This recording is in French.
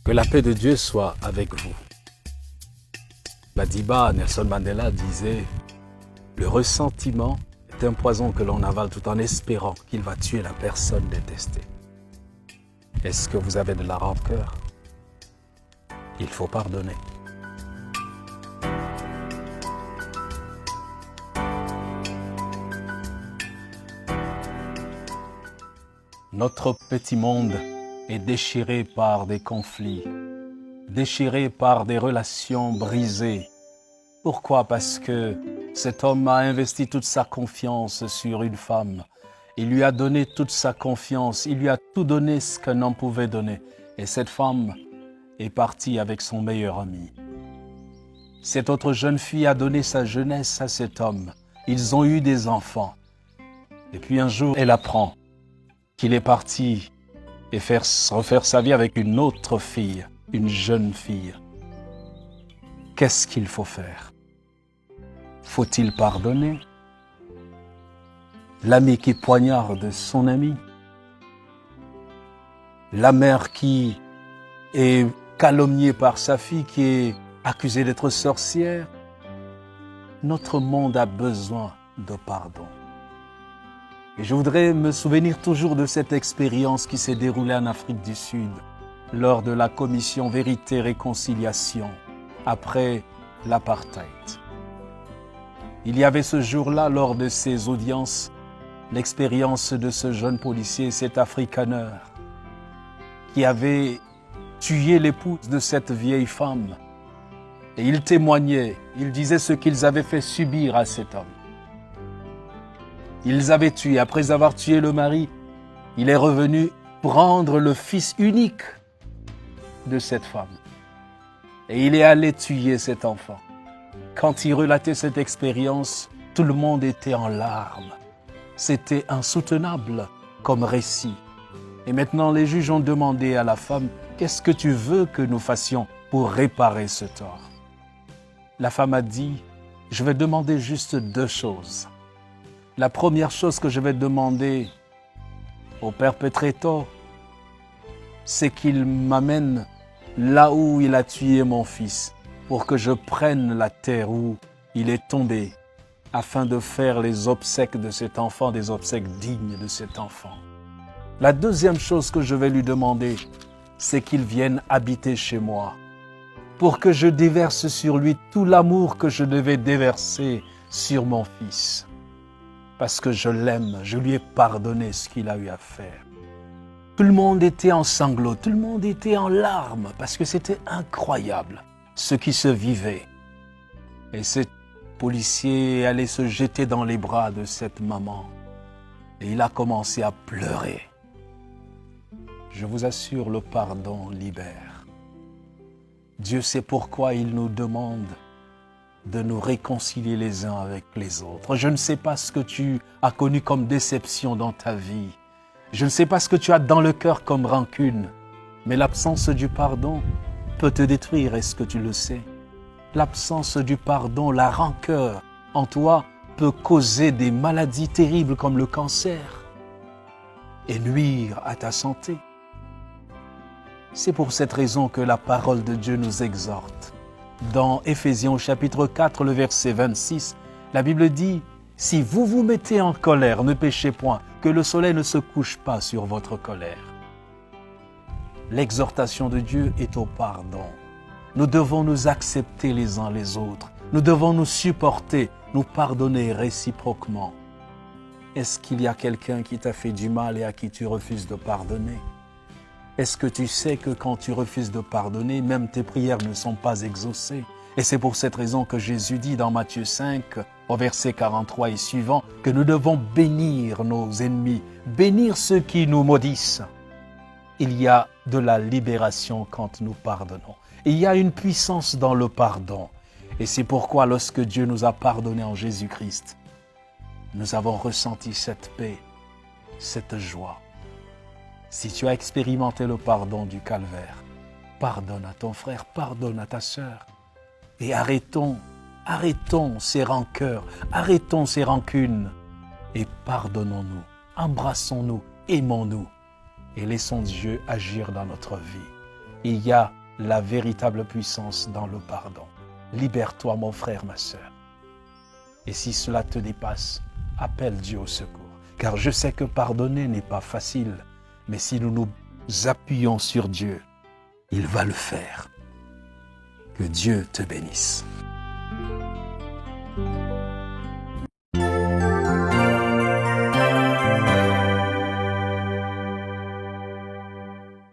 Que la paix de Dieu soit avec vous. Madiba, Nelson Mandela disait « Le ressentiment est un poison que l'on avale tout en espérant qu'il va tuer la personne détestée. » Est-ce que vous avez de la rancœur? Il faut pardonner. Notre petit monde est déchiré par des conflits, déchiré par des relations brisées. Pourquoi? Parce que cet homme a investi toute sa confiance sur une femme. Il lui a donné toute sa confiance, il lui a tout donné ce qu'un homme pouvait donner. Et cette femme est partie avec son meilleur ami. Cette autre jeune fille a donné sa jeunesse à cet homme. Ils ont eu des enfants. Et puis un jour, elle apprend qu'il est parti et refaire sa vie avec une autre fille, une jeune fille. Qu'est-ce qu'il faut faire? Faut-il pardonner? L'ami qui poignarde son ami? La mère qui est calomniée par sa fille, qui est accusée d'être sorcière? Notre monde a besoin de pardon. Et je voudrais me souvenir toujours de cette expérience qui s'est déroulée en Afrique du Sud lors de la commission Vérité-Réconciliation après l'apartheid. Il y avait ce jour-là, lors de ces audiences, l'expérience de ce jeune policier, cet africaneur, qui avait tué l'épouse de cette vieille femme. Et il témoignait, il disait ce qu'ils avaient fait subir à cet homme. Ils avaient tué, après avoir tué le mari, il est revenu prendre le fils unique de cette femme. Et il est allé tuer cet enfant. Quand il relatait cette expérience, tout le monde était en larmes. C'était insoutenable comme récit. Et maintenant, les juges ont demandé à la femme, « Qu'est-ce que tu veux que nous fassions pour réparer ce tort ?» La femme a dit, « Je vais demander juste deux choses. La première chose que je vais demander au perpétrateur, c'est qu'il m'amène là où il a tué mon fils, pour que je prenne la terre où il est tombé, afin de faire les obsèques de cet enfant, des obsèques dignes de cet enfant. La deuxième chose que je vais lui demander, c'est qu'il vienne habiter chez moi, pour que je déverse sur lui tout l'amour que je devais déverser sur mon fils. Parce que je l'aime, je lui ai pardonné ce qu'il a eu à faire. » Tout le monde était en sanglots, tout le monde était en larmes, parce que c'était incroyable ce qui se vivait. Et ce policier allait se jeter dans les bras de cette maman. Et il a commencé à pleurer. Je vous assure, le pardon libère. Dieu sait pourquoi il nous demande de nous réconcilier les uns avec les autres. Je ne sais pas ce que tu as connu comme déception dans ta vie. Je ne sais pas ce que tu as dans le cœur comme rancune. Mais l'absence du pardon peut te détruire, est-ce que tu le sais? L'absence du pardon, la rancœur en toi peut causer des maladies terribles comme le cancer et nuire à ta santé. C'est pour cette raison que la parole de Dieu nous exhorte. Dans Éphésiens au chapitre 4, le verset 26, la Bible dit « Si vous vous mettez en colère, ne péchez point, que le soleil ne se couche pas sur votre colère. » L'exhortation de Dieu est au pardon. Nous devons nous accepter les uns les autres. Nous devons nous supporter, nous pardonner réciproquement. Est-ce qu'il y a quelqu'un qui t'a fait du mal et à qui tu refuses de pardonner? Est-ce que tu sais que quand tu refuses de pardonner, même tes prières ne sont pas exaucées? Et c'est pour cette raison que Jésus dit dans Matthieu 5, au verset 43 et suivant, que nous devons bénir nos ennemis, bénir ceux qui nous maudissent. Il y a de la libération quand nous pardonnons. Il y a une puissance dans le pardon. Et c'est pourquoi lorsque Dieu nous a pardonnés en Jésus-Christ, nous avons ressenti cette paix, cette joie. Si tu as expérimenté le pardon du calvaire, pardonne à ton frère, pardonne à ta sœur. Et arrêtons ces rancœurs, arrêtons ces rancunes et pardonnons-nous, embrassons-nous, aimons-nous et laissons Dieu agir dans notre vie. Il y a la véritable puissance dans le pardon. Libère-toi, mon frère, ma sœur. Et si cela te dépasse, appelle Dieu au secours. Car je sais que pardonner n'est pas facile, mais si nous nous appuyons sur Dieu, il va le faire. Que Dieu te bénisse.